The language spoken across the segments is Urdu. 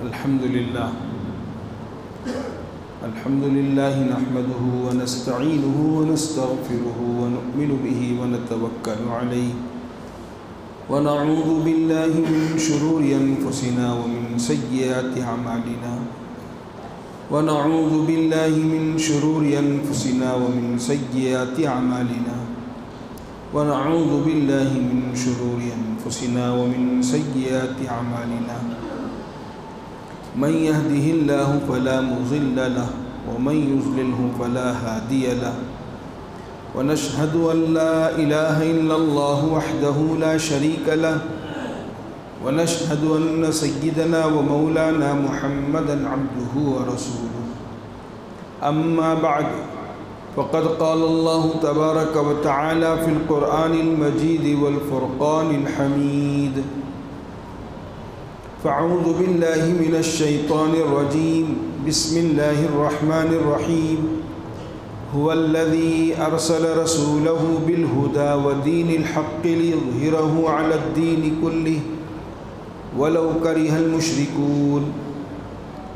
الحمد لله نحمده ونستعينه ونستغفره ونؤمن به ونتوكل عليه ونعوذ بالله من شرور أنفسنا ومن سيئات أعمالنا ونعوذ بالله من شرور أنفسنا ومن سيئات أعمالنا ونعوذ بالله من شرور أنفسنا ومن سيئات أعمالنا من يهده الله فلا مضل له ومن يضلله فلا هادي له ونشهد أن لا إله إلا الله وحده لا شريك له ونشهد أن سيدنا ومولانا محمدا عبده ورسوله أما بعد فقد قال الله تبارك وتعالى في القرآن المجيد والفرقان الحميد فأعوذ بالله من الشيطان الرجيم بسم الله الرحمن الرحيم هو الذي أرسل رسوله بالهدى ودين الحق ليظهره على الدين كله ولو كره المشركون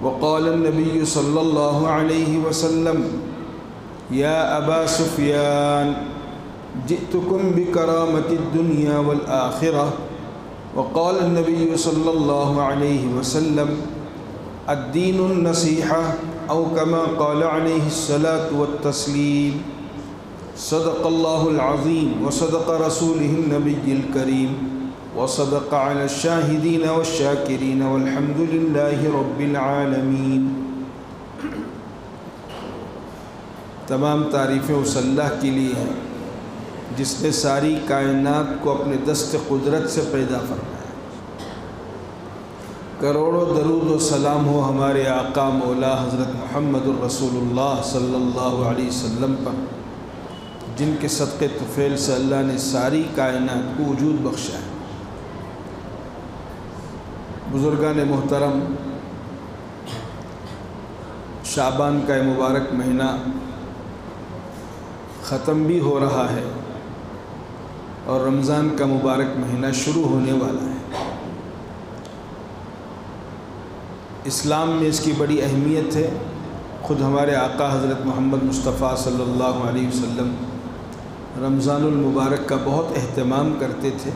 وقال النبي صلى الله عليه وسلم يا أبا سفيان جئتكم بكرامة الدنيا والآخرة وقال النبي صلى الله عليه وسلم الدين النصيحة أو كما قال عليه الصلاة والتسليم صدق الله العظيم وصدق رسوله النبي الكريم وصدق على الشاهدين والشاكرين والحمد لله رب العالمين۔ تمام تعریفیں اس اللہ کے لیے ہیں جس نے ساری کائنات کو اپنے دست قدرت سے پیدا فرمایا۔ کروڑوں درود و سلام ہو ہمارے آقا مولا حضرت محمد الرسول اللہ صلی اللہ علیہ وسلم پر، جن کے صدقے طفیل سے اللہ نے ساری کائنات کو وجود بخشا ہے۔ بزرگان محترم، شعبان کا یہ مبارک مہینہ ختم بھی ہو رہا ہے اور رمضان کا مبارک مہینہ شروع ہونے والا ہے۔ اسلام میں اس کی بڑی اہمیت ہے۔ خود ہمارے آقا حضرت محمد مصطفیٰ صلی اللہ علیہ وسلم رمضان المبارک کا بہت اہتمام کرتے تھے،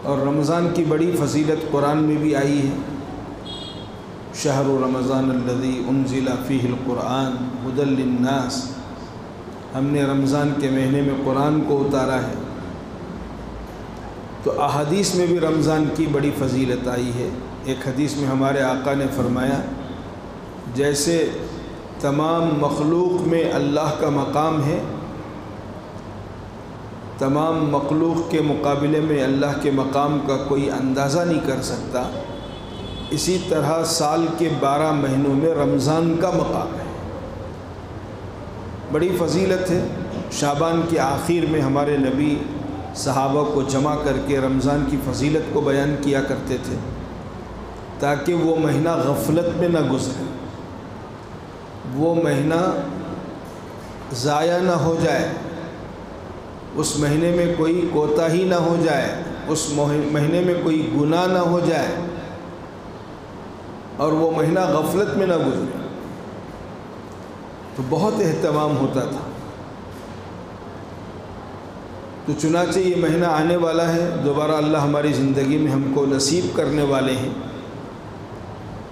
اور رمضان کی بڑی فضیلت قرآن میں بھی آئی ہے۔ شہر رمضان الذی انزل فیہ القرآن ھدی للناس، ہم نے رمضان کے مہینے میں قرآن کو اتارا ہے۔ تو احادیث میں بھی رمضان کی بڑی فضیلت آئی ہے۔ ایک حدیث میں ہمارے آقا نے فرمایا، جیسے تمام مخلوق میں اللہ کا مقام ہے، تمام مخلوق کے مقابلے میں اللہ کے مقام کا کوئی اندازہ نہیں کر سکتا، اسی طرح سال کے 12 مہینوں میں رمضان کا مقام ہے۔ بڑی فضیلت ہے۔ شعبان کے آخر میں ہمارے نبی صحابہ کو جمع کر کے رمضان کی فضیلت کو بیان کیا کرتے تھے، تاکہ وہ مہینہ غفلت میں نہ گزرے، وہ مہینہ ضائع نہ ہو جائے، اس مہینے میں کوئی کوتاہی نہ ہو جائے، اس مہینے میں کوئی گناہ نہ ہو جائے، اور وہ مہینہ غفلت میں نہ گزرے۔ تو بہت اہتمام ہوتا تھا۔ تو چنانچہ یہ مہینہ آنے والا ہے، دوبارہ اللہ ہماری زندگی میں ہم کو نصیب کرنے والے ہیں،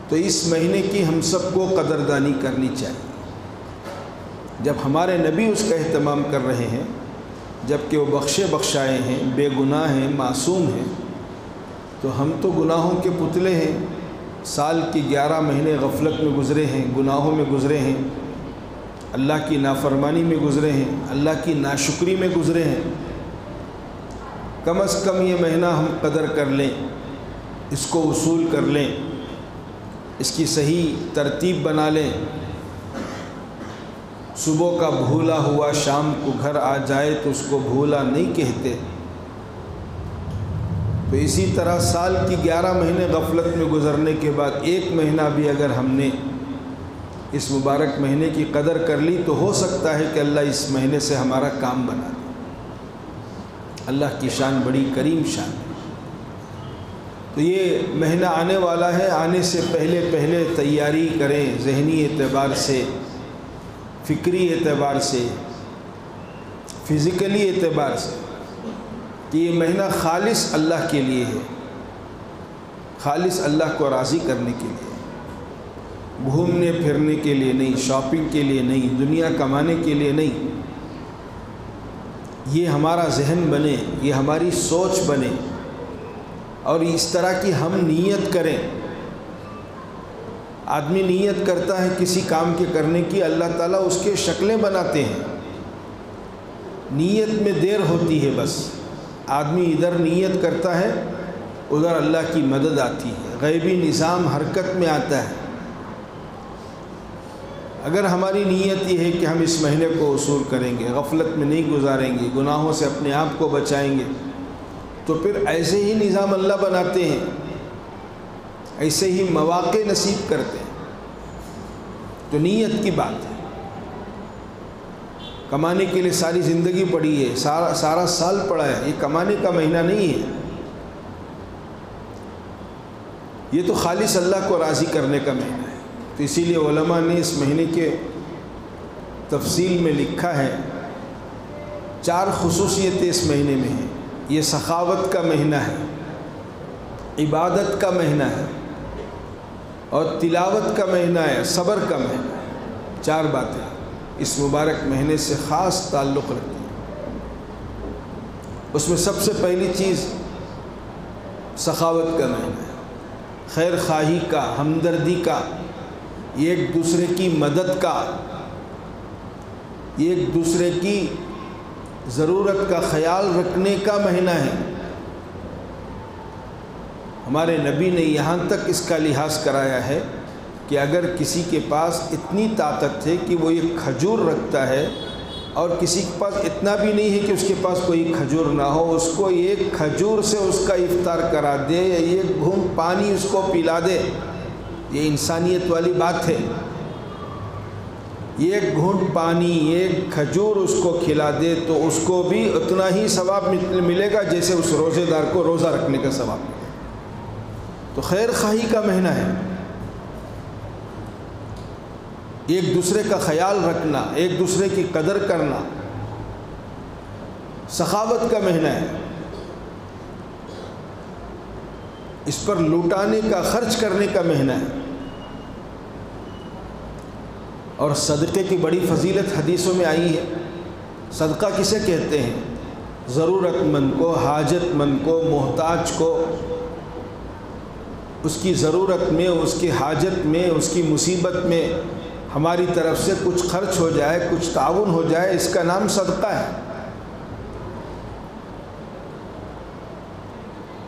تو اس مہینے کی ہم سب کو قدردانی کرنی چاہیے۔ جب ہمارے نبی اس کا اہتمام کر رہے ہیں، جب کہ وہ بخشے بخشائے ہیں، بے گناہ ہیں، معصوم ہیں، تو ہم تو گناہوں کے پتلے ہیں۔ سال کی 11 مہینے غفلت میں گزرے ہیں، گناہوں میں گزرے ہیں، اللہ کی نافرمانی میں گزرے ہیں، اللہ کی ناشکری میں گزرے ہیں۔ کم از کم یہ مہینہ ہم قدر کر لیں، اس کو وصول کر لیں، اس کی صحیح ترتیب بنا لیں۔ صبح کا بھولا ہوا شام کو گھر آ جائے تو اس کو بھولا نہیں کہتے۔ تو اسی طرح سال کی 11 مہینے غفلت میں گزرنے کے بعد ایک مہینہ بھی اگر ہم نے اس مبارک مہینے کی قدر کر لی تو ہو سکتا ہے کہ اللہ اس مہینے سے ہمارا کام بنا دے۔ اللہ کی شان بڑی کریم شان ہے۔ تو یہ مہینہ آنے والا ہے، آنے سے پہلے تیاری کریں، ذہنی اعتبار سے، فکری اعتبار سے، فزیکلی اعتبار سے، کہ یہ مہینہ خالص اللہ کے لیے ہے، خالص اللہ کو راضی کرنے کے لیے، گھومنے پھرنے کے لیے نہیں، شاپنگ کے لیے نہیں، دنیا کمانے کے لیے نہیں۔ یہ ہمارا ذہن بنے، یہ ہماری سوچ بنے، اور اس طرح کی ہم نیت کریں۔ آدمی نیت کرتا ہے کسی کام کے کرنے کی، اللہ تعالیٰ اس کے شکلیں بناتے ہیں، نیت میں دیر ہوتی ہے بس۔ آدمی ادھر نیت کرتا ہے، ادھر اللہ کی مدد آتی ہے، غیبی نظام حرکت میں آتا ہے۔ اگر ہماری نیت یہ ہے کہ ہم اس مہینے کو وصول کریں گے، غفلت میں نہیں گزاریں گے، گناہوں سے اپنے آپ کو بچائیں گے، تو پھر ایسے ہی نظام اللہ بناتے ہیں، ایسے ہی مواقع نصیب کرتے ہیں۔ تو نیت کی بات ہے۔ کمانے کے لیے ساری زندگی پڑی ہے، سارا سال پڑا ہے، یہ کمانے کا مہینہ نہیں ہے، یہ تو خالص اللہ کو راضی کرنے کا مہینہ ہے۔ تو اسی لیے علماء نے اس مہینے کے تفصیل میں لکھا ہے، 4 خصوصیتیں اس مہینے میں ہیں۔ یہ سخاوت کا مہینہ ہے، عبادت کا مہینہ ہے، اور تلاوت کا مہینہ ہے، صبر کا مہینہ ہے۔ 4 باتیں اس مبارک مہینے سے خاص تعلق رکھتی ہیں۔ اس میں سب سے پہلی چیز سخاوت کا مہینہ ہے، خیر خواہی کا، ہمدردی کا، ایک دوسرے کی مدد کا، ایک دوسرے کی ضرورت کا خیال رکھنے کا مہینہ ہے۔ ہمارے نبی نے یہاں تک اس کا لحاظ کرایا ہے کہ اگر کسی کے پاس اتنی طاقت ہے کہ وہ ایک کھجور رکھتا ہے، اور کسی کے پاس اتنا بھی نہیں ہے کہ اس کے پاس کوئی کھجور نہ ہو، اس کو ایک کھجور سے اس کا افطار کرا دے، یا ایک گھونٹ پانی اس کو پلا دے، یہ انسانیت والی بات ہے۔ ایک گھونٹ پانی، ایک کھجور اس کو کھلا دے تو اس کو بھی اتنا ہی ثواب ملے گا جیسے اس روزے دار کو روزہ رکھنے کا ثواب ملے گا۔ تو خیر خواہی کا مہینہ ہے، ایک دوسرے کا خیال رکھنا، ایک دوسرے کی قدر کرنا، سخاوت کا مہینہ ہے۔ اس پر لوٹانے کا، خرچ کرنے کا مہینہ ہے۔ اور صدقے کی بڑی فضیلت حدیثوں میں آئی ہے۔ صدقہ کسے کہتے ہیں؟ ضرورت مند کو، حاجت مند کو، محتاج کو، اس کی ضرورت میں، اس کی حاجت میں، اس کی مصیبت میں ہماری طرف سے کچھ خرچ ہو جائے، کچھ تعاون ہو جائے، اس کا نام صدقہ ہے۔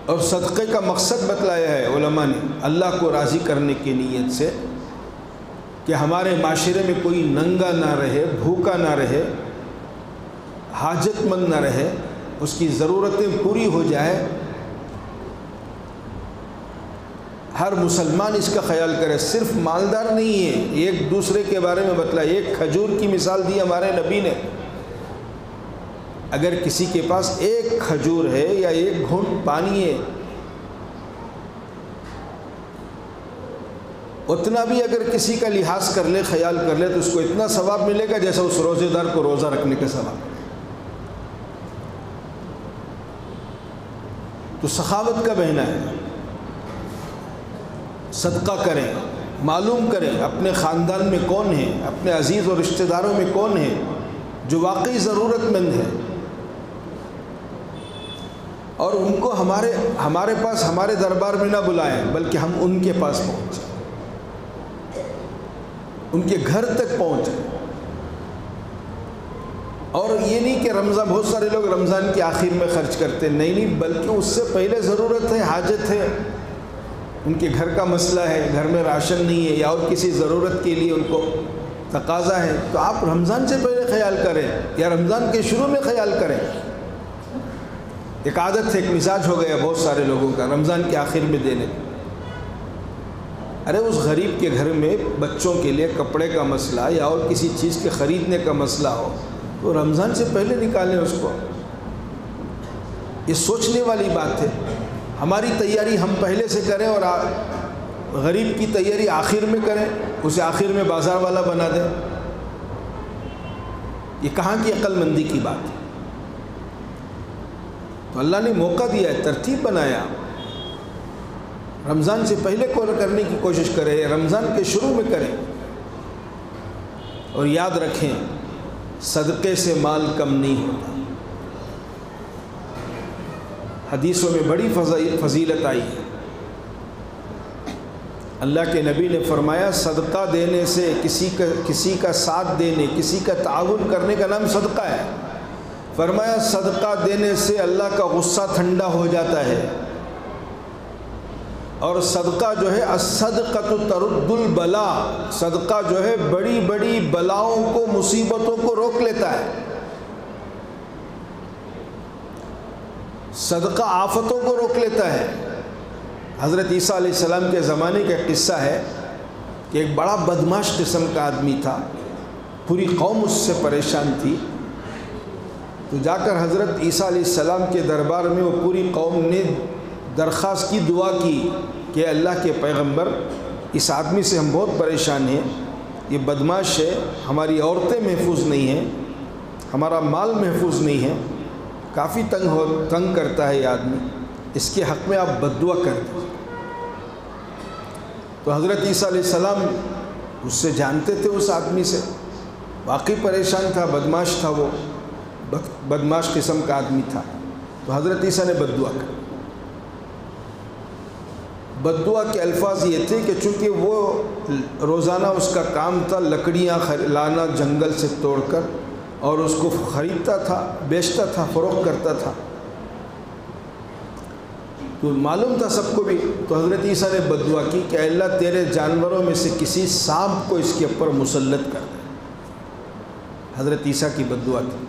اور صدقے کا مقصد بتلایا ہے علماء نے، اللہ کو راضی کرنے کی نیت سے، کہ ہمارے معاشرے میں کوئی ننگا نہ رہے، بھوکا نہ رہے، حاجت مند نہ رہے، اس کی ضرورتیں پوری ہو جائے۔ ہر مسلمان اس کا خیال کرے، صرف مالدار نہیں ہے، ایک دوسرے کے بارے میں بتلایا۔ ایک کھجور کی مثال دی ہمارے نبی نے، اگر کسی کے پاس ایک کھجور ہے یا ایک گھونٹ پانی ہے، اتنا بھی اگر کسی کا لحاظ کر لے، خیال کر لے، تو اس کو اتنا ثواب ملے گا جیسا اس روزے دار کو روزہ رکھنے کا ثواب۔ تو سخاوت کا مہینہ ہے، صدقہ کریں، معلوم کریں اپنے خاندان میں کون ہیں، اپنے عزیز اور رشتہ داروں میں کون ہیں جو واقعی ضرورت مند ہیں، اور ان کو ہمارے پاس، ہمارے دربار میں نہ بلائیں، بلکہ ہم ان کے پاس پہنچیں، ان کے گھر تک پہنچیں۔ اور یہ نہیں کہ رمضان، بہت سارے لوگ رمضان کے آخر میں خرچ کرتے ہیں، نہیں، بلکہ اس سے پہلے ضرورت ہے، حاجت ہے، ان کے گھر کا مسئلہ ہے، گھر میں راشن نہیں ہے، یا اور کسی ضرورت کے لیے ان کو تقاضا ہے، تو آپ رمضان سے پہلے خیال کریں یا رمضان کے شروع میں خیال کریں۔ ایک عادت ہے، ایک مزاج ہو گیا بہت سارے لوگوں کا رمضان کے آخر میں دینے۔ ارے اس غریب کے گھر میں بچوں کے لیے کپڑے کا مسئلہ یا اور کسی چیز کے خریدنے کا مسئلہ ہو تو رمضان سے پہلے نکالیں اس کو۔ یہ سوچنے والی بات ہے۔ ہماری تیاری ہم پہلے سے کریں اور غریب کی تیاری آخر میں کریں، اسے آخر میں بازار والا بنا دیں، یہ کہاں کی عقل مندی کی بات ہے؟ تو اللہ نے موقع دیا ہے، ترتیب بنایا، رمضان سے پہلے کرنے کی کوشش کریں، رمضان کے شروع میں کریں، اور یاد رکھیں صدقے سے مال کم نہیں ہوتا۔ حدیثوں میں بڑی فضیلت آئی ہے، اللہ کے نبی نے فرمایا صدقہ دینے سے، کسی کا ساتھ دینے، کسی کا تعاون کرنے کا نام صدقہ ہے۔ فرمایا صدقہ دینے سے اللہ کا غصہ ٹھنڈا ہو جاتا ہے، اور صدقہ جو ہے الصدقۃ ترد البلا، صدقہ جو ہے بڑی بڑی بلاؤں کو، مصیبتوں کو روک لیتا ہے، صدقہ آفتوں کو روک لیتا ہے۔ حضرت عیسیٰ علیہ السلام کے زمانے کا قصہ ہے کہ ایک بڑا بدمعاش قسم کا آدمی تھا، پوری قوم اس سے پریشان تھی، تو جا کر حضرت عیسیٰ علیہ السلام کے دربار میں وہ پوری قوم نے درخواست کی، دعا کی کہ اللہ کے پیغمبر اس آدمی سے ہم بہت پریشان ہیں، یہ بدمعاش ہے، ہماری عورتیں محفوظ نہیں ہیں، ہمارا مال محفوظ نہیں ہے، کافی تنگ کرتا ہے یہ آدمی، اس کے حق میں آپ بد دعا کر دیں۔ تو حضرت عیسیٰ علیہ السلام اس سے جانتے تھے، اس آدمی سے، واقعی پریشان تھا، بدمعاش تھا، وہ بدمعاش قسم کا آدمی تھا، تو حضرت عیسیٰ نے بد دعا کر۔ بد دعا کے الفاظ یہ تھے کہ چونکہ وہ روزانہ اس کا کام تھا لکڑیاں لانا جنگل سے توڑ کر، اور اس کو خریدتا تھا، بیچتا تھا، فروخت کرتا تھا، تو معلوم تھا سب کو بھی، تو حضرت عیسیٰ نے بد دعا کی کہ اللہ تیرے جانوروں میں سے کسی سانپ کو اس کے اوپر مسلط کر دے۔ حضرت عیسیٰ کی بد دعا تھی۔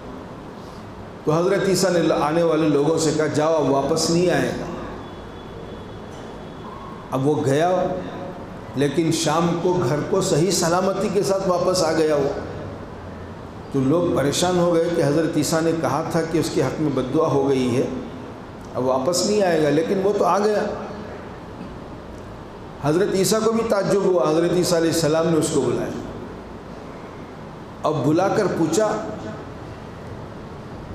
تو حضرت عیسیٰ نے آنے والے لوگوں سے کہا جاؤ، اب واپس نہیں آئے گا۔ اب وہ گیا، لیکن شام کو گھر کو صحیح سلامتی کے ساتھ واپس آ گیا وہ۔ تو لوگ پریشان ہو گئے کہ حضرت عیسیٰ نے کہا تھا کہ اس کے حق میں بد دعا ہو گئی ہے، اب واپس نہیں آئے گا، لیکن وہ تو آ گیا۔ حضرت عیسیٰ کو بھی تعجب ہوا، حضرت عیسیٰ علیہ السلام نے اس کو بلایا، اب بلا کر پوچھا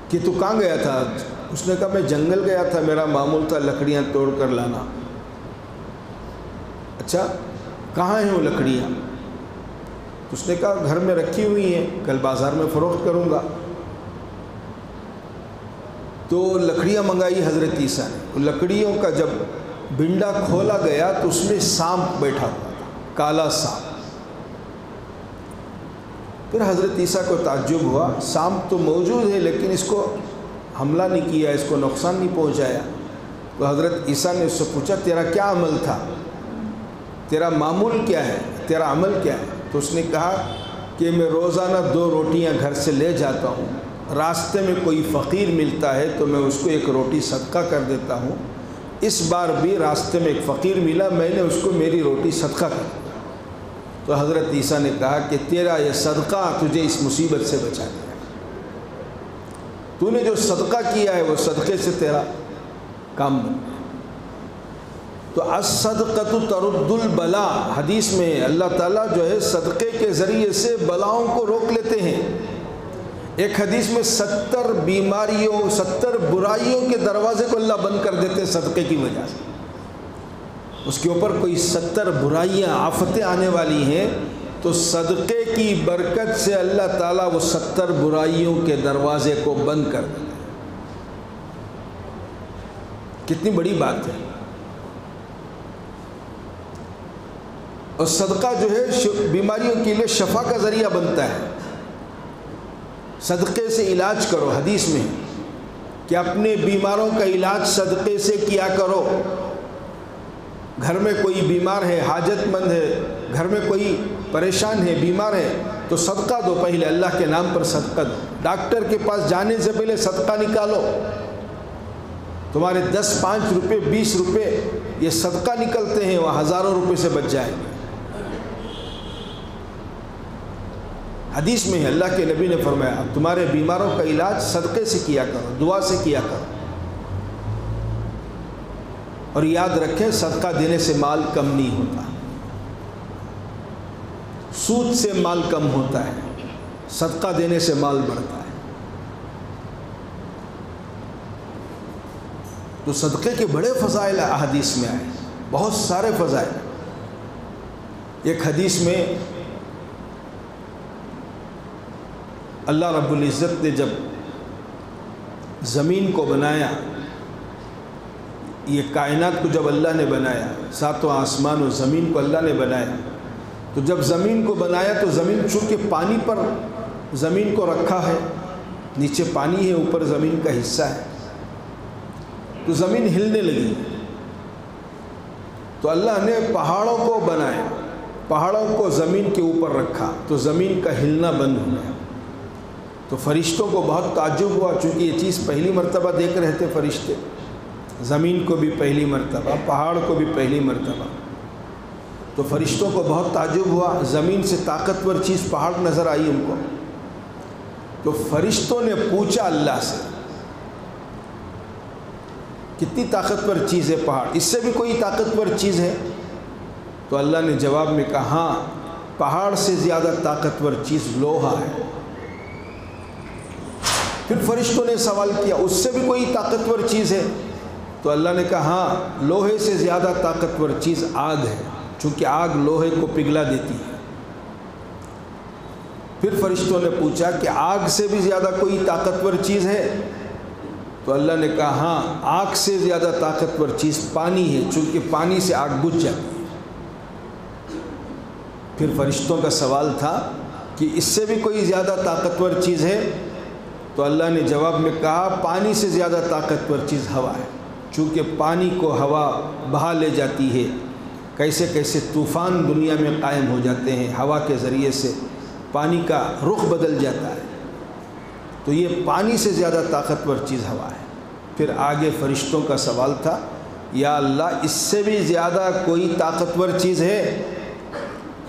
کہ تو کہاں گیا تھا؟ اس نے کہا میں جنگل گیا تھا، میرا معمول تھا لکڑیاں توڑ کر لانا۔ اچھا کہاں ہیں وہ لکڑیاں؟ اس نے کہا گھر میں رکھی ہوئی ہیں، کل بازار میں فروخت کروں گا۔ تو لکڑیاں منگائی حضرت عیسیٰ نے، لکڑیوں کا جب بنڈا کھولا گیا تو اس میں سانپ بیٹھا ہوا تھا، کالا سانپ۔ پھر حضرت عیسیٰ کو تعجب ہوا، سانپ تو موجود ہے لیکن اس کو حملہ نہیں کیا، اس کو نقصان نہیں پہنچایا۔ تو حضرت عیسیٰ نے اس سے پوچھا تیرا کیا عمل تھا، تیرا معمول کیا ہے، تیرا عمل کیا ہے؟ تو اس نے کہا کہ میں روزانہ 2 روٹیاں گھر سے لے جاتا ہوں، راستے میں کوئی فقیر ملتا ہے تو میں اس کو 1 روٹی صدقہ کر دیتا ہوں۔ اس بار بھی راستے میں ایک فقیر ملا، میں نے اس کو میری روٹی صدقہ کر دی۔ تو حضرت عیسیٰ نے کہا کہ تیرا یہ صدقہ تجھے اس مصیبت سے بچا دیا، تو نے جو صدقہ کیا ہے وہ صدقے سے تیرا کام بن گیا۔ تو الصدقۃ ترد البلا، حدیث میں اللہ تعالیٰ جو ہے صدقے کے ذریعے سے بلاؤں کو روک لیتے ہیں۔ ایک حدیث میں 70 بیماریوں، 70 برائیوں کے دروازے کو اللہ بند کر دیتے ہیں صدقے کی وجہ سے۔ اس کے اوپر کوئی 70 برائیاں، آفتیں آنے والی ہیں تو صدقے کی برکت سے اللہ تعالیٰ وہ 70 برائیوں کے دروازے کو بند کر دیتے ہیں۔ کتنی بڑی بات ہے۔ اور صدقہ جو ہے بیماریوں کے لیے شفا کا ذریعہ بنتا ہے۔ صدقے سے علاج کرو، حدیث میں کہ اپنے بیماروں کا علاج صدقے سے کیا کرو۔ گھر میں کوئی بیمار ہے، حاجت مند ہے، گھر میں کوئی پریشان ہے، بیمار ہے، تو صدقہ دو، پہلے اللہ کے نام پر صدقہ دو۔ ڈاکٹر کے پاس جانے سے پہلے صدقہ نکالو، تمہارے 10 5 روپے 20 روپے یہ صدقہ نکلتے ہیں، وہ ہزاروں روپے سے بچ جائیں گے۔ حدیث میں ہے، اللہ کے نبی نے فرمایا اب تمہارے بیماروں کا علاج صدقے سے کیا کرو، دعا سے کیا کرو۔ اور یاد رکھیں صدقہ دینے سے مال کم نہیں ہوتا، سود سے مال کم ہوتا ہے، صدقہ دینے سے مال بڑھتا ہے۔ تو صدقے کے بڑے فضائل احادیث میں آئے، بہت سارے فضائل۔ ایک حدیث میں اللہ رب العزت نے جب زمین کو بنایا، یہ کائنات کو جب اللہ نے بنایا، ساتوں آسمان و زمین کو اللہ نے بنایا، تو جب زمین کو بنایا تو زمین چونکہ پانی پر زمین کو رکھا ہے، نیچے پانی ہے، اوپر زمین کا حصہ ہے، تو زمین ہلنے لگی۔ تو اللہ نے پہاڑوں کو بنایا، پہاڑوں کو زمین کے اوپر رکھا تو زمین کا ہلنا بند ہو گیا۔ تو فرشتوں کو بہت تعجب ہوا، چونکہ یہ چیز پہلی مرتبہ دیکھ رہے تھے فرشتے، زمین کو بھی پہلی مرتبہ، پہاڑ کو بھی پہلی مرتبہ۔ تو فرشتوں کو بہت تعجب ہوا، زمین سے طاقتور چیز پہاڑ نظر آئی ان کو۔ تو فرشتوں نے پوچھا اللہ سے، کتنی طاقتور چیز ہے پہاڑ، اس سے بھی کوئی طاقتور چیز ہے؟ تو اللہ نے جواب میں کہا ہاں، پہاڑ سے زیادہ طاقتور چیز لوہا ہے۔ پھر فرشتوں نے سوال کیا اس سے بھی کوئی طاقتور چیز ہے؟ تو اللہ نے کہا ہاں، لوہے سے زیادہ طاقتور چیز آگ ہے، چونکہ آگ لوہے کو پگھلا دیتی ہے۔ پھر فرشتوں نے پوچھا کہ آگ سے بھی زیادہ کوئی طاقتور چیز ہے؟ تو اللہ نے کہا ہاں، آگ سے زیادہ طاقتور چیز پانی ہے، چونکہ پانی سے آگ بجھ جاتی ہے۔ پھر فرشتوں کا سوال تھا کہ اس سے بھی کوئی زیادہ طاقتور چیز ہے؟ تو اللہ نے جواب میں کہا پانی سے زیادہ طاقتور چیز ہوا ہے، چونکہ پانی کو ہوا بہا لے جاتی ہے۔ کیسے کیسے طوفان دنیا میں قائم ہو جاتے ہیں، ہوا کے ذریعے سے پانی کا رخ بدل جاتا ہے، تو یہ پانی سے زیادہ طاقتور چیز ہوا ہے۔ پھر آگے فرشتوں کا سوال تھا یا اللہ اس سے بھی زیادہ کوئی طاقتور چیز ہے؟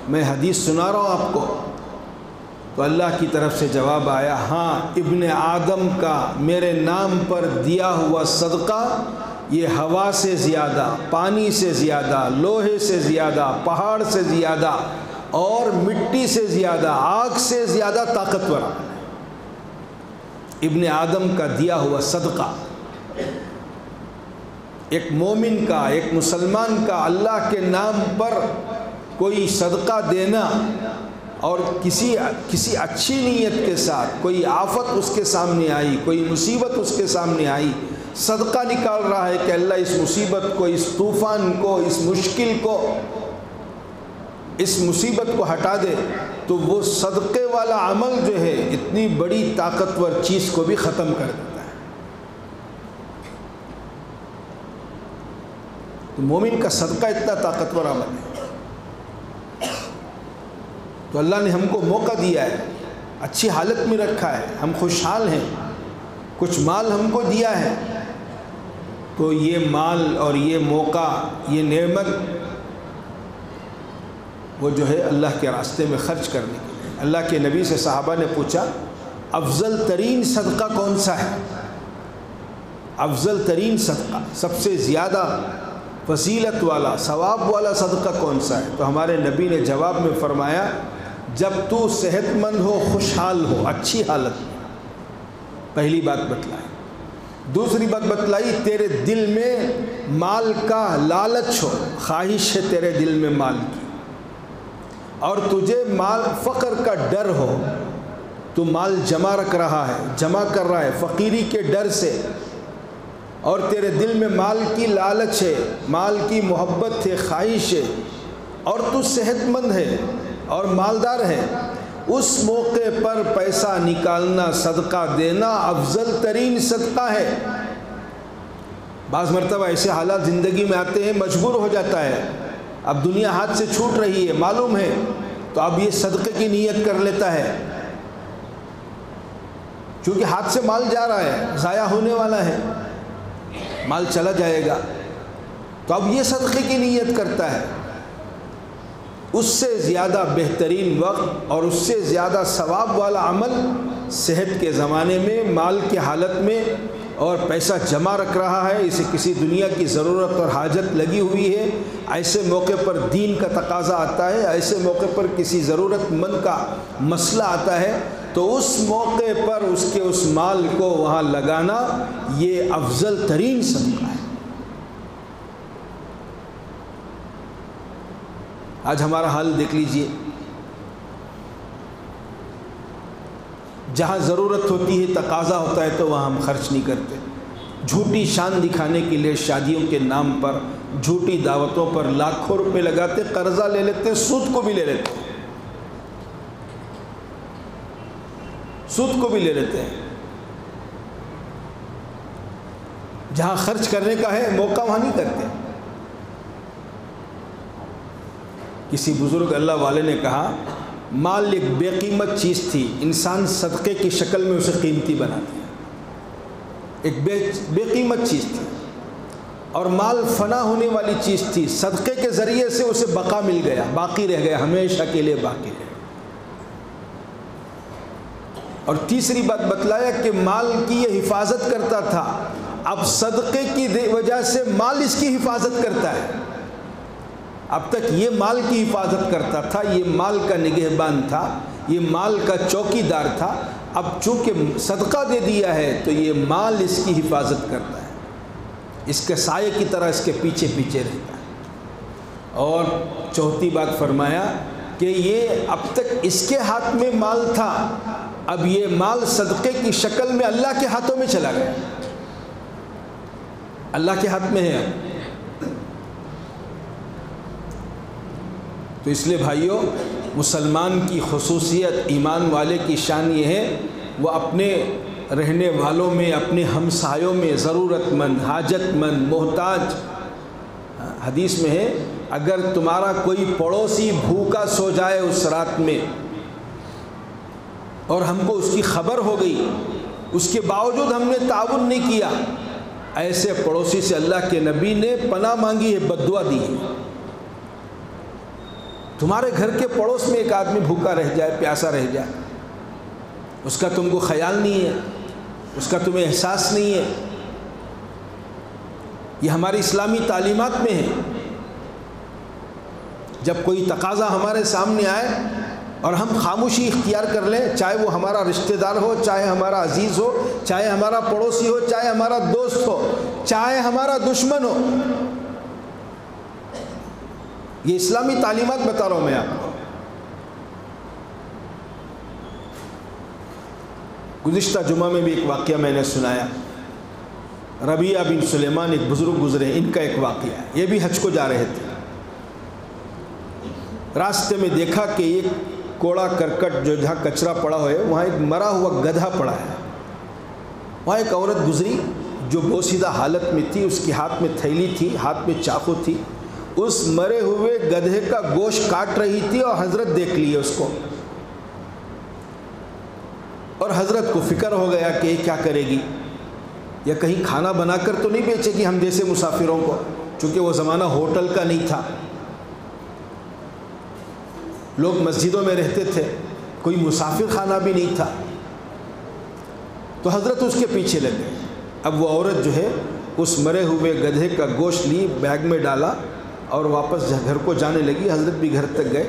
میں حدیث سنا رہا ہوں آپ کو۔ تو اللہ کی طرف سے جواب آیا ہاں، ابن آدم کا میرے نام پر دیا ہوا صدقہ یہ ہوا سے زیادہ، پانی سے زیادہ، لوہے سے زیادہ، پہاڑ سے زیادہ اور مٹی سے زیادہ، آگ سے زیادہ طاقتور ہے۔ ابن آدم کا دیا ہوا صدقہ، ایک مومن کا، ایک مسلمان کا اللہ کے نام پر کوئی صدقہ دینا اور کسی اچھی نیت کے ساتھ، کوئی آفت اس کے سامنے آئی، کوئی مصیبت اس کے سامنے آئی، صدقہ نکال رہا ہے کہ اللہ اس مصیبت کو، اس طوفان کو، اس مشکل کو، اس مصیبت کو ہٹا دے، تو وہ صدقے والا عمل جو ہے اتنی بڑی طاقتور چیز کو بھی ختم کر دیتا ہے۔ تو مومن کا صدقہ اتنا طاقتور عمل ہے۔ تو اللہ نے ہم کو موقع دیا ہے، اچھی حالت میں رکھا ہے، ہم خوشحال ہیں، کچھ مال ہم کو دیا ہے، تو یہ مال اور یہ موقع، یہ نعمت وہ جو ہے اللہ کے راستے میں خرچ کرنے کے لیے۔ اللہ کے نبی سے صحابہ نے پوچھا افضل ترین صدقہ کون سا ہے؟ افضل ترین صدقہ، سب سے زیادہ فضیلت والا، ثواب والا صدقہ کون سا ہے؟ تو ہمارے نبی نے جواب میں فرمایا جب تو صحت مند ہو، خوشحال ہو، اچھی حالت میں، پہلی بات بتلائی۔ دوسری بات بتلائی تیرے دل میں مال کا لالچ ہو، خواہش ہے تیرے دل میں مال کی، اور تجھے مال فقر کا ڈر ہو، تو مال جمع رکھ رہا ہے، جمع کر رہا ہے فقیری کے ڈر سے، اور تیرے دل میں مال کی لالچ ہے، مال کی محبت ہے، خواہش ہے، اور تو صحت مند ہے اور مالدار ہے، اس موقع پر پیسہ نکالنا، صدقہ دینا افضل ترین صدقہ ہے۔ بعض مرتبہ ایسے حالات زندگی میں آتے ہیں، مجبور ہو جاتا ہے، اب دنیا ہاتھ سے چھوٹ رہی ہے، معلوم ہے، تو اب یہ صدقے کی نیت کر لیتا ہے، چونکہ ہاتھ سے مال جا رہا ہے، ضائع ہونے والا ہے، مال چلا جائے گا، تو اب یہ صدقے کی نیت کرتا ہے۔ اس سے زیادہ بہترین وقت اور اس سے زیادہ ثواب والا عمل صحت کے زمانے میں، مال کی حالت میں اور پیسہ جمع رکھ رہا ہے، اسے کسی دنیا کی ضرورت اور حاجت لگی ہوئی ہے، ایسے موقع پر دین کا تقاضا آتا ہے، ایسے موقع پر کسی ضرورت مند کا مسئلہ آتا ہے، تو اس موقع پر اس کے اس مال کو وہاں لگانا یہ افضل ترین صدقہ ہے۔ آج ہمارا حال دیکھ لیجئے، جہاں ضرورت ہوتی ہے، تقاضا ہوتا ہے، تو وہاں ہم خرچ نہیں کرتے۔ جھوٹی شان دکھانے کے لیے شادیوں کے نام پر، جھوٹی دعوتوں پر لاکھوں روپے لگاتے، قرضہ لے لیتے، سود کو بھی لے لیتے ہیں، سود کو بھی لے لیتے ہیں۔ جہاں خرچ کرنے کا ہے موقع وہاں نہیں کرتے۔ کسی بزرگ اللہ والے نے کہا، مال ایک بے قیمت چیز تھی، انسان صدقے کی شکل میں اسے قیمتی بنا دیا۔ ایک بے قیمت چیز تھی، اور مال فنا ہونے والی چیز تھی، صدقے کے ذریعے سے اسے بقا مل گیا، باقی رہ گیا، ہمیشہ کے لیے باقی رہ گیا۔ اور تیسری بات بتلایا کہ مال کی یہ حفاظت کرتا تھا، اب صدقے کی وجہ سے مال اس کی حفاظت کرتا ہے۔ اب تک یہ مال کی حفاظت کرتا تھا، یہ مال کا نگہبان تھا، یہ مال کا چوکی دار تھا، اب چونکہ صدقہ دے دیا ہے تو یہ مال اس کی حفاظت کرتا ہے، اس کے سائے کی طرح اس کے پیچھے پیچھے رہتا ہے۔ اور چوتھی بات فرمایا کہ یہ اب تک اس کے ہاتھ میں مال تھا، اب یہ مال صدقے کی شکل میں اللہ کے ہاتھوں میں چلا گیا، اللہ کے ہاتھ میں ہے۔ تو اس لیے بھائیوں، مسلمان کی خصوصیت، ایمان والے کی شان یہ ہے، وہ اپنے رہنے والوں میں، اپنے ہمسایوں میں ضرورت مند، حاجت مند، محتاج، حدیث میں ہے اگر تمہارا کوئی پڑوسی بھوکا سو جائے اس رات میں اور ہم کو اس کی خبر ہو گئی، اس کے باوجود ہم نے تعاون نہیں کیا، ایسے پڑوسی سے اللہ کے نبی نے پناہ مانگی ہے، بد دعا دی ہے۔ تمہارے گھر کے پڑوس میں ایک آدمی بھوکا رہ جائے، پیاسا رہ جائے، اس کا تم کو خیال نہیں ہے، اس کا تمہیں احساس نہیں ہے، یہ ہماری اسلامی تعلیمات میں ہے۔ جب کوئی تقاضا ہمارے سامنے آئے اور ہم خاموشی اختیار کر لیں، چاہے وہ ہمارا رشتہ دار ہو، چاہے ہمارا عزیز ہو، چاہے ہمارا پڑوسی ہو، چاہے ہمارا دوست ہو، چاہے ہمارا دشمن ہو، یہ اسلامی تعلیمات بتا رہا ہوں میں آپ کو۔ گزشتہ جمعہ میں بھی ایک واقعہ میں نے سنایا، ربیعہ بن سلیمان ایک بزرگ گزرے، ان کا ایک واقعہ ہے، یہ بھی حج کو جا رہے تھے، راستے میں دیکھا کہ ایک کوڑا کرکٹ جو جہاں کچرا پڑا ہوا ہے وہاں ایک مرا ہوا گدھا پڑا ہے، وہاں ایک عورت گزری جو بوسیدہ حالت میں تھی، اس کے ہاتھ میں تھیلی تھی، ہاتھ میں چاقو تھی، اس مرے ہوئے گدھے کا گوشت کاٹ رہی تھی، اور حضرت دیکھ لیے اس کو، اور حضرت کو فکر ہو گیا کہ یہ کیا کرے گی، یا کہیں کھانا بنا کر تو نہیں بیچے گی ہم جیسے مسافروں کو، چونکہ وہ زمانہ ہوٹل کا نہیں تھا، لوگ مسجدوں میں رہتے تھے، کوئی مسافر خانہ بھی نہیں تھا، تو حضرت اس کے پیچھے لگ گئے۔ اب وہ عورت جو ہے اس مرے ہوئے گدھے کا گوشت لی، بیگ میں ڈالا اور واپس گھر کو جانے لگی۔ حضرت بھی گھر تک گئے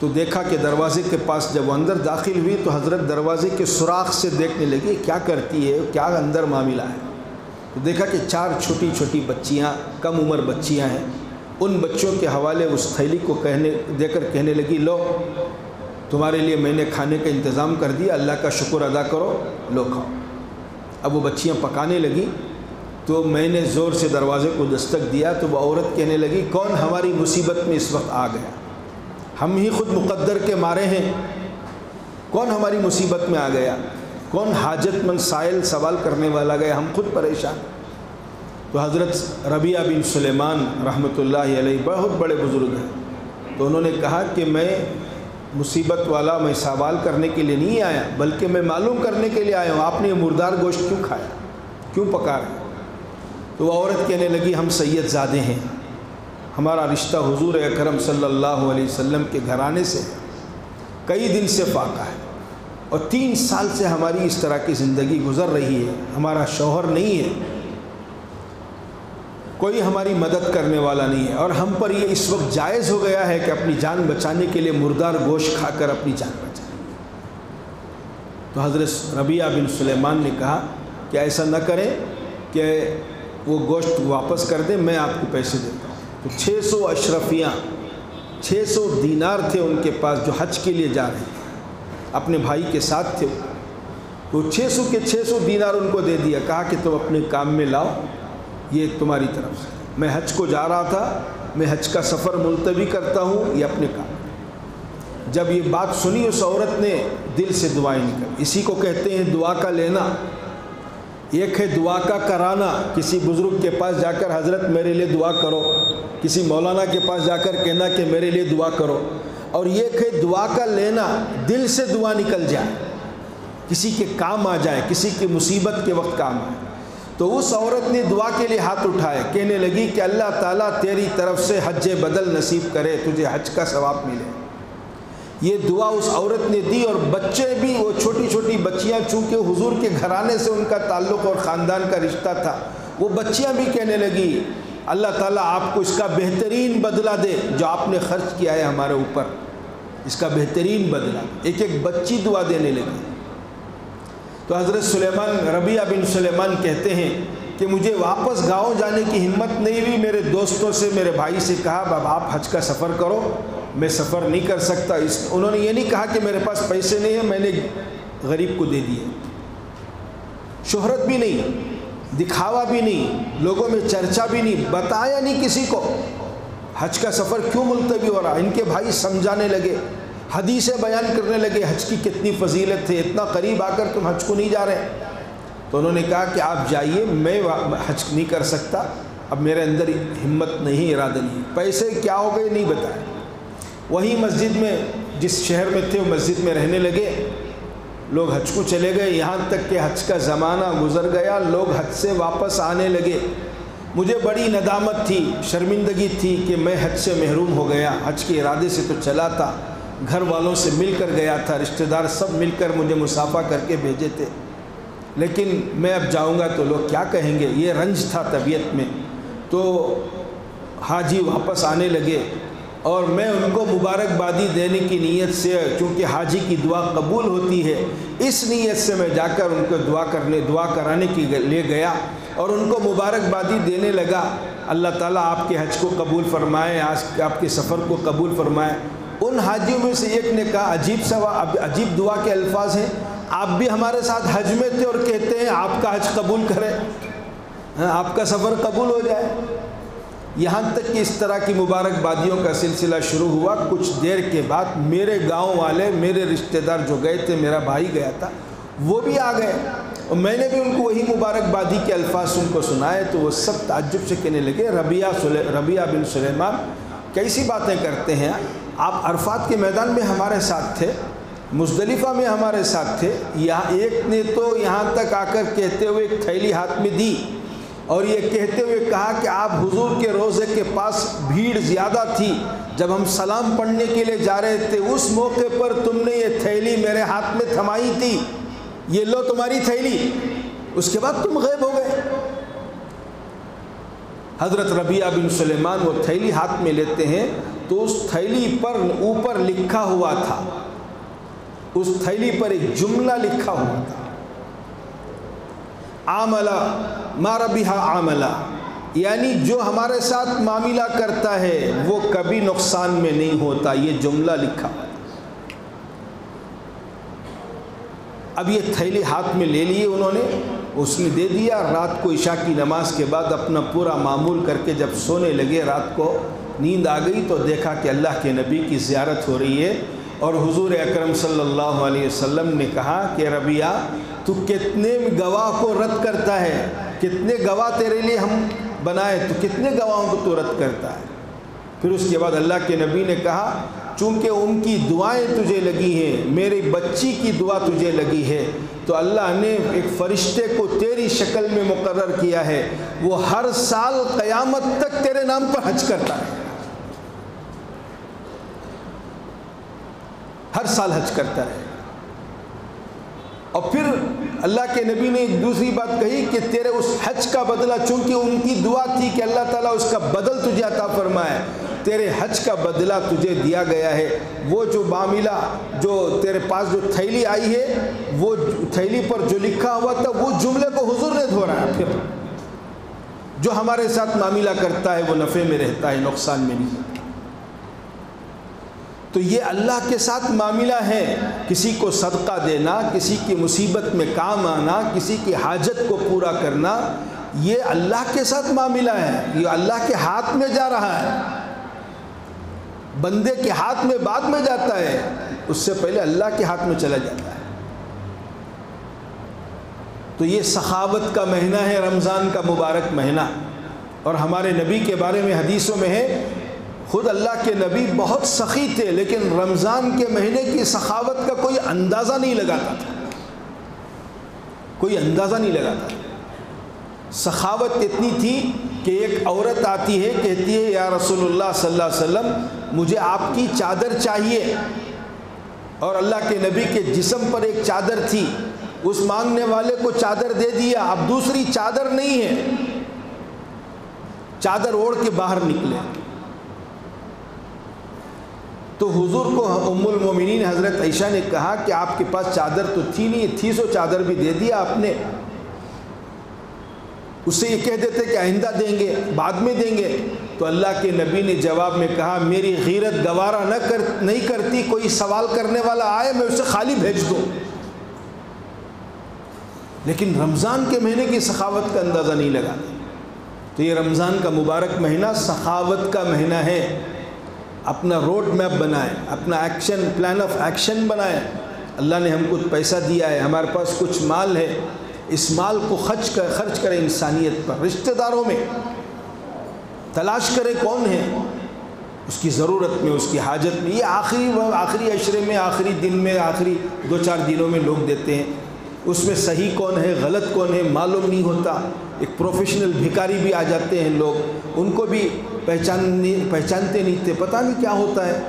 تو دیکھا کہ دروازے کے پاس جب وہ اندر داخل ہوئی تو حضرت دروازے کے سوراخ سے دیکھنے لگی کیا کرتی ہے، کیا اندر معاملہ ہے، تو دیکھا کہ 4 چھوٹی چھوٹی بچیاں، کم عمر بچیاں ہیں، ان بچوں کے حوالے اس تھیلی کو دے کر کہنے لگی، لو تمہارے لیے میں نے کھانے کا انتظام کر دیا، اللہ کا شکر ادا کرو، لو کھاؤ۔ اب وہ بچیاں پکانے لگی تو میں نے زور سے دروازے کو دستک دیا تو وہ عورت کہنے لگی، کون ہماری مصیبت میں اس وقت آ گیا، ہم ہی خود مقدر کے مارے ہیں، کون ہماری مصیبت میں آ گیا، کون حاجت مند سائل سوال کرنے والا گیا، ہم خود پریشان۔ تو حضرت ربیعہ بن سلیمان رحمۃ اللہ علیہ بہت بڑے بزرگ ہیں، تو انہوں نے کہا کہ میں مصیبت والا میں سوال کرنے کے لیے نہیں آیا، بلکہ میں معلوم کرنے کے لیے آیا ہوں آپ نے یہ مردار گوشت کیوں کھایا، کیوں پکا رہے۔ تو وہ عورت کہنے لگی، ہم سید زادے ہیں، ہمارا رشتہ حضور اکرم صلی اللہ علیہ وسلم کے گھرانے سے کئی دن سے فاقہ ہے، اور 3 سال سے ہماری اس طرح کی زندگی گزر رہی ہے، ہمارا شوہر نہیں ہے، کوئی ہماری مدد کرنے والا نہیں ہے، اور ہم پر یہ اس وقت جائز ہو گیا ہے کہ اپنی جان بچانے کے لیے مردار گوشت کھا کر اپنی جان بچائیں۔ تو حضرت ربیعہ بن سلیمان نے کہا کہ ایسا نہ کریں کہ وہ گوشت واپس کر دیں، میں آپ کو پیسے دیتا ہوں۔ تو 600 اشرفیاں، 600 دینار تھے ان کے پاس جو حج کے لیے جا رہے ہیں، اپنے بھائی کے ساتھ تھے، تو 600 کے 600 دینار ان کو دے دیا، کہا کہ تم اپنے کام میں لاؤ، یہ تمہاری طرف سے، میں حج کو جا رہا تھا، میں حج کا سفر ملتوی کرتا ہوں، یہ اپنے کام۔ جب یہ بات سنی اس عورت نے دل سے دعائیں نکل، اسی کو کہتے ہیں دعا کا لینا، ایک ہے دعا کا کرانا، کسی بزرگ کے پاس جا کر حضرت میرے لیے دعا کرو، کسی مولانا کے پاس جا کر کہنا کہ میرے لیے دعا کرو، اور ایک ہے دعا کا لینا، دل سے دعا نکل جائے، کسی کے کام آ جائے، کسی کی مصیبت کے وقت کام آئے۔ تو اس عورت نے دعا کے لیے ہاتھ اٹھائے، کہنے لگی کہ اللہ تعالیٰ تیری طرف سے حج بدل نصیب کرے، تجھے حج کا ثواب ملے۔ یہ دعا اس عورت نے دی، اور بچے بھی، وہ چھوٹی چھوٹی بچیاں، چونکہ حضور کے گھرانے سے ان کا تعلق اور خاندان کا رشتہ تھا، وہ بچیاں بھی کہنے لگی اللہ تعالیٰ آپ کو اس کا بہترین بدلہ دے جو آپ نے خرچ کیا ہے ہمارے اوپر، اس کا بہترین بدلہ۔ ایک ایک بچی دعا دینے لگی۔ تو حضرت سلیمان، ربیعہ بن سلیمان کہتے ہیں کہ مجھے واپس گاؤں جانے کی ہمت نہیں ہوئی، میرے دوستوں سے، میرے بھائی سے کہا اب آپ حج کا سفر کرو، میں سفر نہیں کر سکتا۔ انہوں نے یہ نہیں کہا کہ میرے پاس پیسے نہیں ہیں، میں نے غریب کو دے دیے۔ شہرت بھی نہیں، دکھاوا بھی نہیں، لوگوں میں چرچا بھی نہیں، بتایا نہیں کسی کو حج کا سفر کیوں ملتوی ہو رہا۔ ان کے بھائی سمجھانے لگے، حدیثیں بیان کرنے لگے حج کی کتنی فضیلت ہے، اتنا قریب آ کر تم حج کو نہیں جا رہے۔ تو انہوں نے کہا کہ آپ جائیے، میں حج نہیں کر سکتا، اب میرے اندر ہمت نہیں، ارادہ نہیں۔ پیسے کیا ہو گئے نہیں بتایا۔ وہی مسجد میں، جس شہر میں تھے وہ مسجد میں رہنے لگے، لوگ حج کو چلے گئے، یہاں تک کہ حج کا زمانہ گزر گیا، لوگ حج سے واپس آنے لگے۔ مجھے بڑی ندامت تھی، شرمندگی تھی کہ میں حج سے محروم ہو گیا۔ حج کے ارادے سے تو چلا تھا، گھر والوں سے مل کر گیا تھا، رشتہ دار سب مل کر مجھے مصافحہ کر کے بھیجے تھے، لیکن میں اب جاؤں گا تو لوگ کیا کہیں گے، یہ رنج تھا طبیعت میں۔ تو حاجی واپس آنے لگے، اور میں ان کو مبارکبادی دینے کی نیت سے، چونکہ حاجی کی دعا قبول ہوتی ہے، اس نیت سے میں جا کر ان کو دعا کرانے کے لیے گیا، اور ان کو مبارکبادی دینے لگا، اللہ تعالیٰ آپ کے حج کو قبول فرمائے، آج آپ کے سفر کو قبول فرمائے۔ ان حاجیوں میں سے ایک نے کہا، عجیب دعا کے الفاظ ہیں، آپ بھی ہمارے ساتھ حج میں تھے اور کہتے ہیں آپ کا حج قبول کرے، آپ کا سفر قبول ہو جائے۔ یہاں تک کہ اس طرح کی مبارکبادیوں کا سلسلہ شروع ہوا۔ کچھ دیر کے بعد میرے گاؤں والے، میرے رشتہ دار جو گئے تھے، میرا بھائی گیا تھا، وہ بھی آ گئے، اور میں نے بھی ان کو وہی مبارکبادی کے الفاظ ان کو سنائے، تو وہ سب تعجب سے کہنے لگے ربیعہ بن سلیمان کیسی باتیں کرتے ہیں آپ؟ عرفات کے میدان میں ہمارے ساتھ تھے، مزدلفہ میں ہمارے ساتھ تھے، یہاں ایک نے تو یہاں تک آ کر کہتے ہوئے ایک تھیلی ہاتھ میں دی، اور یہ کہتے ہوئے کہا کہ آپ حضور کے روضے کے پاس بھیڑ زیادہ تھی، جب ہم سلام پڑھنے کے لیے جا رہے تھے اس موقع پر تم نے یہ تھیلی میرے ہاتھ میں تھمائی تھی، یہ لو تمہاری تھیلی، اس کے بعد تم غائب ہو گئے۔ حضرت ربیعہ بن سلیمان وہ تھیلی ہاتھ میں لیتے ہیں، تو اس تھیلی پر اوپر لکھا ہوا تھا، اس تھیلی پر ایک جملہ لکھا ہوا تھا، عاملہ ما ربح عاملہ، یعنی جو ہمارے ساتھ معاملہ کرتا ہے وہ کبھی نقصان میں نہیں ہوتا، یہ جملہ لکھا ہوا۔ اب یہ تھیلی ہاتھ میں لے لیے انہوں نے، اس نے دے دیا۔ رات کو عشاء کی نماز کے بعد اپنا پورا معمول کر کے جب سونے لگے، رات کو نیند آ گئی تو دیکھا کہ اللہ کے نبی کی زیارت ہو رہی ہے، اور حضور اکرم صلی اللہ علیہ وسلم نے کہا کہ ربیعہ تو کتنے گواہ کو رد کرتا ہے، کتنے گواہ تیرے لیے ہم بنائے، تو کتنے گواہوں کو تو رد کرتا ہے۔ پھر اس کے بعد اللہ کے نبی نے کہا چونکہ ان کی دعائیں تجھے لگی ہیں، میری بچی کی دعا تجھے لگی ہے، تو اللہ نے ایک فرشتے کو تیری شکل میں مقرر کیا ہے، وہ ہر سال قیامت تک تیرے نام پر حج کرتا ہے، ہر سال حج کرتا ہے۔ اور پھر اللہ کے نبی نے ایک دوسری بات کہی کہ تیرے اس حج کا بدلہ، چونکہ ان کی دعا تھی کہ اللہ تعالیٰ اس کا بدل تجھے عطا فرمائے، تیرے حج کا بدلہ تجھے دیا گیا ہے۔ وہ جو معاملہ جو تیرے پاس جو تھیلی آئی ہے، وہ تھیلی پر جو لکھا ہوا تھا وہ جملے کو حضور نے دہرایا۔ پھر جو ہمارے ساتھ معاملہ کرتا ہے وہ نفع میں رہتا ہے، نقصان میں نہیں۔ تو یہ اللہ کے ساتھ معاملہ ہے، کسی کو صدقہ دینا، کسی کی مصیبت میں کام آنا، کسی کی حاجت کو پورا کرنا، یہ اللہ کے ساتھ معاملہ ہے، یہ اللہ کے ہاتھ میں جا رہا ہے۔ بندے کے ہاتھ میں بعد میں جاتا ہے، اس سے پہلے اللہ کے ہاتھ میں چلا جاتا ہے۔ تو یہ سخاوت کا مہینہ ہے، رمضان کا مبارک مہینہ۔ اور ہمارے نبی کے بارے میں حدیثوں میں ہے، خود اللہ کے نبی بہت سخی تھے، لیکن رمضان کے مہینے کی سخاوت کا کوئی اندازہ نہیں لگاتا تھا، کوئی اندازہ نہیں لگاتا تھا۔ سخاوت اتنی تھی کہ ایک عورت آتی ہے، کہتی ہے یا رسول اللہ صلی اللہ علیہ وسلم مجھے آپ کی چادر چاہیے، اور اللہ کے نبی کے جسم پر ایک چادر تھی، اس مانگنے والے کو چادر دے دیا، اب دوسری چادر نہیں ہے، چادر اوڑھ کے باہر نکلے۔ تو حضور کو ام المومنین حضرت عائشہ نے کہا کہ آپ کے پاس چادر تو تھی نہیں، تھی سو چادر بھی دے دیا آپ نے۔ اس سے یہ کہہ دیتے کہ آئندہ دیں گے، بعد میں دیں گے۔ تو اللہ کے نبی نے جواب میں کہا میری غیرت گوارا نہیں کرتی، کوئی سوال کرنے والا آئے میں اسے خالی بھیج دوں۔ لیکن رمضان کے مہینے کی سخاوت کا اندازہ نہیں لگا۔ تو یہ رمضان کا مبارک مہینہ سخاوت کا مہینہ ہے۔ اپنا روڈ میپ بنائیں، اپنا ایکشن پلان آف ایکشن بنائیں۔ اللہ نے ہم کو پیسہ دیا ہے، ہمارے پاس کچھ مال ہے، اس مال کو خرچ کریں انسانیت پر، رشتہ داروں میں تلاش کریں کون ہے اس کی ضرورت میں، اس کی حاجت میں۔ یہ آخری عشرے میں، آخری دن میں، آخری 2-4 دنوں میں لوگ دیتے ہیں، اس میں صحیح کون ہے غلط کون ہے معلوم نہیں ہوتا۔ ایک پروفیشنل بھکاری بھی آ جاتے ہیں لوگ، ان کو بھی پہچانتے نہیں تھے، پتہ نہیں کیا ہوتا ہے۔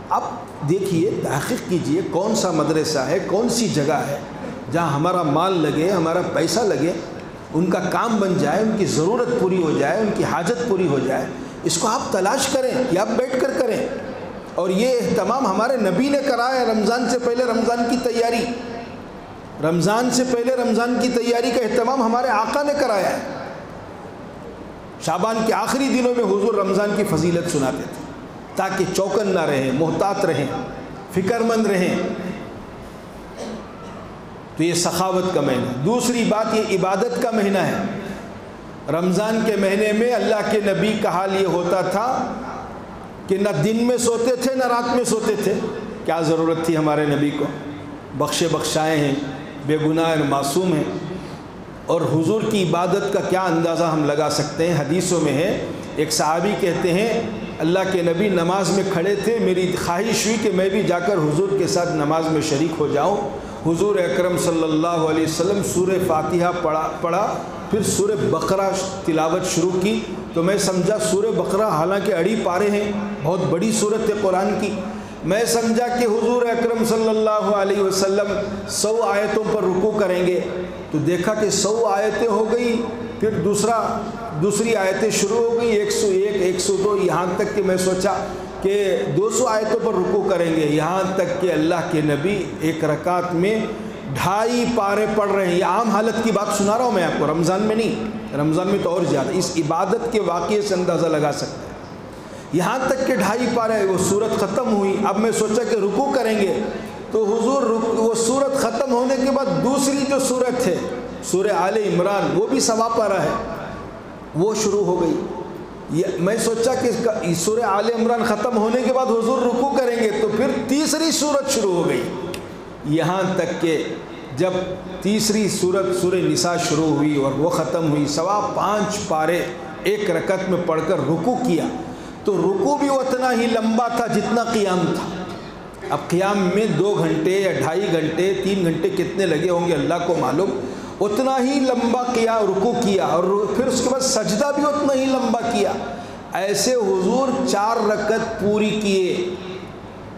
اب دیکھیے، تحقیق کیجئے کون سا مدرسہ ہے، کون سی جگہ ہے جہاں ہمارا مال لگے، ہمارا پیسہ لگے، ان کا کام بن جائے، ان کی ضرورت پوری ہو جائے، ان کی حاجت پوری ہو جائے۔ اس کو آپ تلاش کریں یا آپ بیٹھ کر کریں۔ اور یہ اہتمام ہمارے نبی نے کرایا ہے۔ رمضان سے پہلے رمضان کی تیاری، رمضان سے پہلے رمضان کی تیاری کا اہتمام ہمارے آقا نے کرایا ہے۔ شعبان کے آخری دنوں میں حضور رمضان کی فضیلت سناتے تھے تاکہ چوکن نہ رہیں، محتاط رہیں، فکر مند رہیں۔ تو یہ سخاوت کا مہینہ۔ دوسری بات، یہ عبادت کا مہینہ ہے۔ رمضان کے مہینے میں اللہ کے نبی کا حال یہ ہوتا تھا کہ نہ دن میں سوتے تھے نہ رات میں سوتے تھے۔ کیا ضرورت تھی ہمارے نبی کو؟ بخشے بخشائے ہیں، بے گناہ اور معصوم ہیں۔ اور حضور کی عبادت کا کیا اندازہ ہم لگا سکتے ہیں؟ حدیثوں میں ہے، ایک صحابی کہتے ہیں اللہ کے نبی نماز میں کھڑے تھے، میری خواہش ہوئی کہ میں بھی جا کر حضور کے ساتھ نماز میں شریک ہو جاؤں۔ حضور اکرم صلی اللہ علیہ وسلم سورہ فاتحہ پڑھا، پھر سورہ بقرہ تلاوت شروع کی، تو میں سمجھا سورہ بقرہ حالانکہ اڑی پارے ہیں، بہت بڑی سورت ہے قرآن کی، میں سمجھا کہ حضور اکرم صلی اللہ علیہ وسلم 100 آیتوں پر رکوع کریں گے۔ تو دیکھا کہ 100 آیتیں ہو گئی، پھر دوسری آیتیں شروع ہو گئی، 101 102، یہاں تک کہ میں سوچا کہ 200 آیتوں پر رکوع کریں گے، یہاں تک کہ اللہ کے نبی ایک رکعت میں 2.5 پارے پڑھ رہے ہیں۔ یہ عام حالت کی بات سنا رہا ہوں میں آپ کو، رمضان میں نہیں، رمضان میں تو اور زیادہ۔ اس عبادت کے واقعے سے اندازہ لگا سکتے ہیں۔ یہاں تک کہ 2.5 پارے، وہ سورت ختم ہوئی، اب میں سوچا کہ رکوع کریں گے، تو حضور وہ سورت ختم ہونے کے بعد دوسری جو سورت ہے سورہ آل عمران، وہ بھی سوا پارہ ہے، وہ شروع ہو گئی۔ میں سوچا کہ سورہ آل عمران ختم ہونے کے بعد حضور رکوع کریں گے، تو پھر تیسری سورت شروع ہو گئی، یہاں تک کہ جب تیسری سورت سورہ نساء شروع ہوئی اور وہ ختم ہوئی، 5.25 پارے ایک رکعت میں پڑھ کر رکوع کیا، تو رکوع بھی اتنا ہی لمبا تھا جتنا قیام تھا۔ اب قیام میں 2 گھنٹے یا 2.5 گھنٹے 3 گھنٹے کتنے لگے ہوں گے اللہ کو معلوم، اتنا ہی لمبا رکوع کیا، اور پھر اس کے بعد سجدہ بھی اتنا ہی لمبا کیا۔ ایسے حضور 4 رکعت پوری کیے،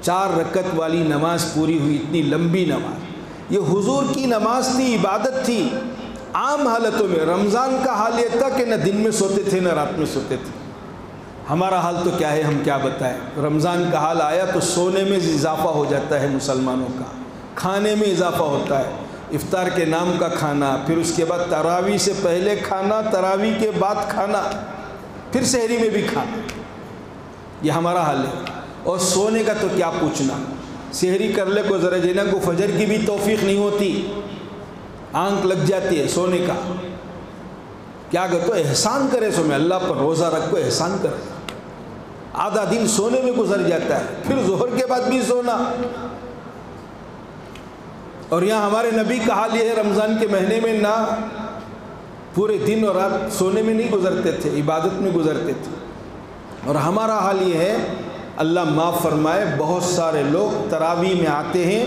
4 رکعت والی نماز پوری ہوئی، اتنی لمبی نماز۔ یہ حضور کی نماز تھی، عبادت تھی عام حالتوں میں۔ رمضان کا حال یہ تھا کہ نہ دن میں سوتے تھے نہ رات میں سوتے تھے۔ ہمارا حال تو کیا ہے، ہم کیا بتائیں۔ رمضان کا حال آیا تو سونے میں اضافہ ہو جاتا ہے مسلمانوں کا، کھانے میں اضافہ ہوتا ہے، افطار کے نام کا کھانا، پھر اس کے بعد تراویح سے پہلے کھانا، تراویح کے بعد کھانا، پھر سحری میں بھی کھانا۔ یہ ہمارا حال ہے۔ اور سونے کا تو کیا پوچھنا، سحری کر لے کو ذرا جینا کو فجر کی بھی توفیق نہیں ہوتی، آنکھ لگ جاتی ہے سونے کا۔ کیا کہ تو احسان کرے سو میں، اللہ پر روزہ رکھ کو احسان کرے۔ آدھا دن سونے میں گزر جاتا ہے، پھر ظہر کے بعد بھی سونا۔ اور یہاں ہمارے نبی کا حال یہ ہے، رمضان کے مہینے میں نہ پورے دن اور رات سونے میں نہیں گزرتے تھے، عبادت میں گزرتے تھے۔ اور ہمارا حال یہ ہے، اللہ معاف فرمائے، بہت سارے لوگ تراویح میں آتے ہیں،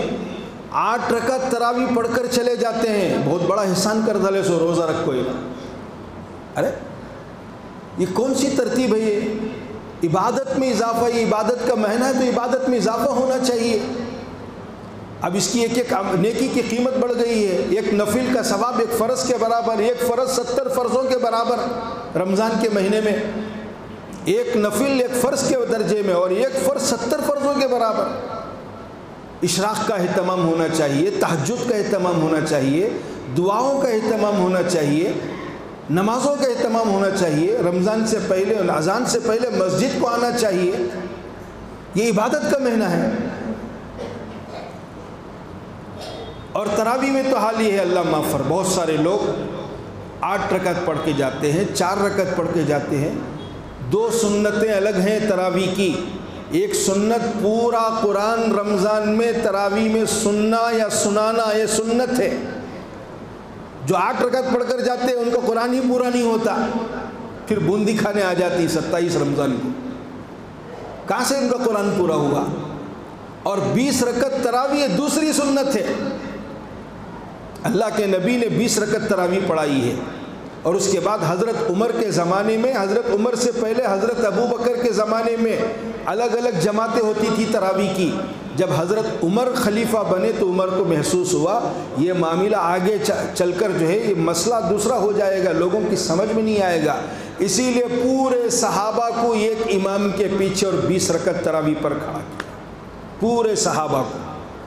8 رکعت تراویح پڑھ کر چلے جاتے ہیں، بہت بڑا احسان کر دلے سو روزہ رکھو۔ ارے یہ کون سی ترتیب ہے؟ یہ عبادت میں اضافہ، یہ عبادت کا مہینہ ہے تو عبادت میں اضافہ ہونا چاہیے۔ اب اس کی ایک ایک نیکی کی قیمت بڑھ گئی ہے، ایک نفل کا ثواب ایک فرض کے برابر، ایک فرض 70 فرضوں کے برابر رمضان کے مہینے میں، ایک نفل ایک فرض کے درجے میں اور ایک فرض 70 فرضوں کے برابر۔ اشراق کا اہتمام ہونا چاہیے، تہجد کا اہتمام ہونا چاہیے، دعاؤں کا اہتمام ہونا چاہیے، نمازوں کا اہتمام ہونا چاہیے، رمضان سے پہلے اور اذان سے پہلے مسجد کو آنا چاہیے۔ یہ عبادت کا مہینہ ہے۔ اور تراویح میں تو حال یہ ہے، اللہ معاف فرمائے، بہت سارے لوگ 8 رکعت پڑھ کے جاتے ہیں، 4 رکعت پڑھ کے جاتے ہیں۔ 2 سنتیں الگ ہیں تراویح کی۔ ایک سنت پورا قرآن رمضان میں تراویح میں سننا یا سنانا، یہ سنت ہے۔ جو 8 رکعت پڑھ کر جاتے ہیں ان کا قرآن ہی پورا نہیں ہوتا، پھر بوندی کھانے آ جاتی 27 رمضان کو، کہاں سے ان کا قرآن پورا ہوا؟ اور 20 رکعت تراویح دوسری سنت ہے، اللہ کے نبی نے 20 رکعت تراویح پڑھائی ہے۔ اور اس کے بعد حضرت عمر کے زمانے میں، حضرت عمر سے پہلے حضرت ابو بکر کے زمانے میں الگ الگ جماعتیں ہوتی تھی تراویح کی۔ جب حضرت عمر خلیفہ بنے تو عمر کو محسوس ہوا یہ معاملہ آگے چل کر جو ہے یہ مسئلہ دوسرا ہو جائے گا، لوگوں کی سمجھ میں نہیں آئے گا، اسی لیے پورے صحابہ کو ایک امام کے پیچھے اور 20 رکعت تراویح پر کھڑا کیا، پورے صحابہ کو۔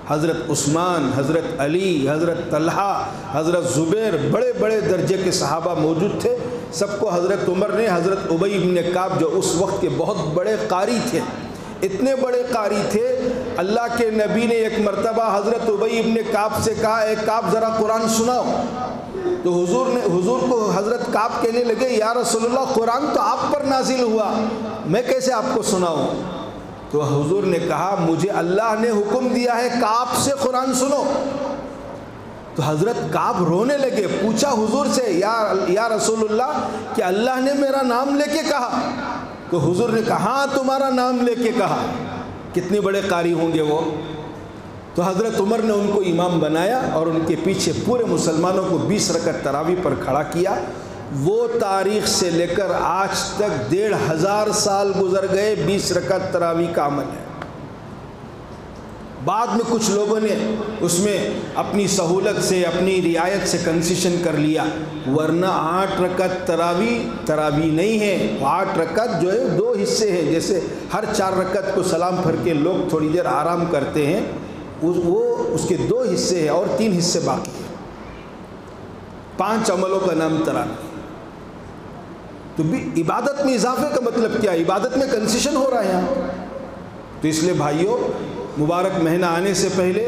حضرت عثمان، حضرت علی، حضرت طلحہ، حضرت زبیر، بڑے بڑے درجے کے صحابہ موجود تھے، سب کو حضرت عمر نے، حضرت ابی بن کعب جو اس وقت کے بہت بڑے قاری تھے، اتنے بڑے قاری تھے، اللہ کے نبی نے ایک مرتبہ حضرت ابی بن کعب سے کہا، اے کعب ذرا قرآن سناؤ۔ تو حضور کو حضرت کعب کہنے لگے، یا رسول اللہ قرآن تو آپ پر نازل ہوا، میں کیسے آپ کو سناؤں؟ تو حضور نے کہا، مجھے اللہ نے حکم دیا ہے کعب سے قرآن سنو۔ تو حضرت کعب رونے لگے، پوچھا حضور سے، یا رسول اللہ کہ اللہ نے میرا نام لے کے کہا؟ تو حضور نے کہا، ہاں تمہارا نام لے کے کہا۔ کتنے بڑے قاری ہوں گے وہ۔ تو حضرت عمر نے ان کو امام بنایا اور ان کے پیچھے پورے مسلمانوں کو 20 رکعت تراویح پر کھڑا کیا۔ وہ تاریخ سے لے کر آج تک 1500 سال گزر گئے، 20 رکعت تراویح کا عمل ہے۔ بعد میں کچھ لوگوں نے اس میں اپنی سہولت سے، اپنی رعایت سے کنسیشن کر لیا، ورنہ 8 رکعت تراویح نہیں ہے۔ 8 رکعت جو ہے 2 حصے ہیں، جیسے ہر 4 رکعت کو سلام پھر کے لوگ تھوڑی دیر آرام کرتے ہیں، وہ اس کے 2 حصے ہیں اور 3 حصے باقی ہیں۔ 5 عملوں کا نام تراویح۔ تو عبادت میں اضافے کا مطلب کیا ہے؟ عبادت میں کنسیشن ہو رہا ہے یہاں۔ تو اس لیے بھائیوں، مبارک مہینہ آنے سے پہلے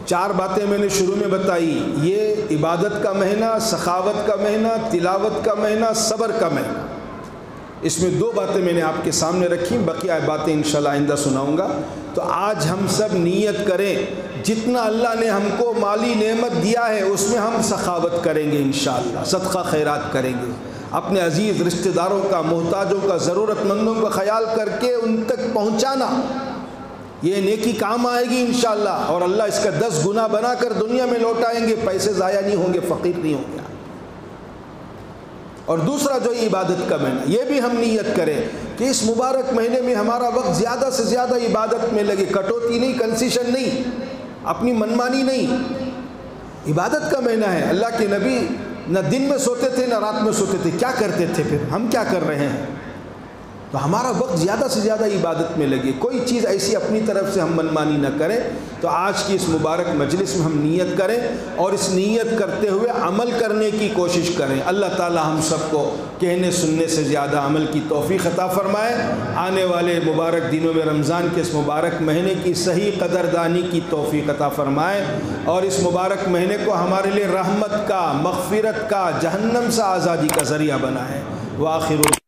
4 باتیں میں نے شروع میں بتائی، یہ عبادت کا مہینہ، سخاوت کا مہینہ، تلاوت کا مہینہ، صبر کا مہینہ۔ اس میں 2 باتیں میں نے آپ کے سامنے رکھی، بقیہ باتیں انشاءاللہ آئندہ سناؤں گا۔ تو آج ہم سب نیت کریں، جتنا اللہ نے ہم کو مالی نعمت دیا ہے اس میں ہم سخاوت کریں گے انشاءاللہ، صدقہ خیرات کریں گے، اپنے عزیز رشتہ داروں کا، محتاجوں کا، ضرورت مندوں کا خیال کر کے ان تک پہنچانا، یہ نیکی کام آئے گی انشاءاللہ، اور اللہ اس کا 10 گنا بنا کر دنیا میں لوٹائیں گے، پیسے ضائع نہیں ہوں گے، فقیر نہیں ہوں گے۔ اور دوسرا جو عبادت کا مہینہ، یہ بھی ہم نیت کریں کہ اس مبارک مہینے میں ہمارا وقت زیادہ سے زیادہ عبادت میں لگے، کٹوتی نہیں، کنسیشن نہیں، اپنی منمانی نہیں، عبادت کا مہینہ ہے۔ اللہ کے نبی نہ دن میں سوتے تھے نہ رات میں سوتے تھے، کیا کرتے تھے؟ پھر ہم کیا کر رہے ہیں؟ تو ہمارا وقت زیادہ سے زیادہ عبادت میں لگے، کوئی چیز ایسی اپنی طرف سے ہم منمانی نہ کریں۔ تو آج کی اس مبارک مجلس میں ہم نیت کریں اور اس نیت کرتے ہوئے عمل کرنے کی کوشش کریں۔ اللہ تعالی ہم سب کو کہنے سننے سے زیادہ عمل کی توفیق عطا فرمائے۔ آنے والے مبارک دنوں میں رمضان کے اس مبارک مہینے کی صحیح قدردانی کی توفیق عطا فرمائے، اور اس مبارک مہینے کو ہمارے لیے رحمت کا، مغفرت کا، جہنم سے آزادی کا ذریعہ بنائے۔ وآخر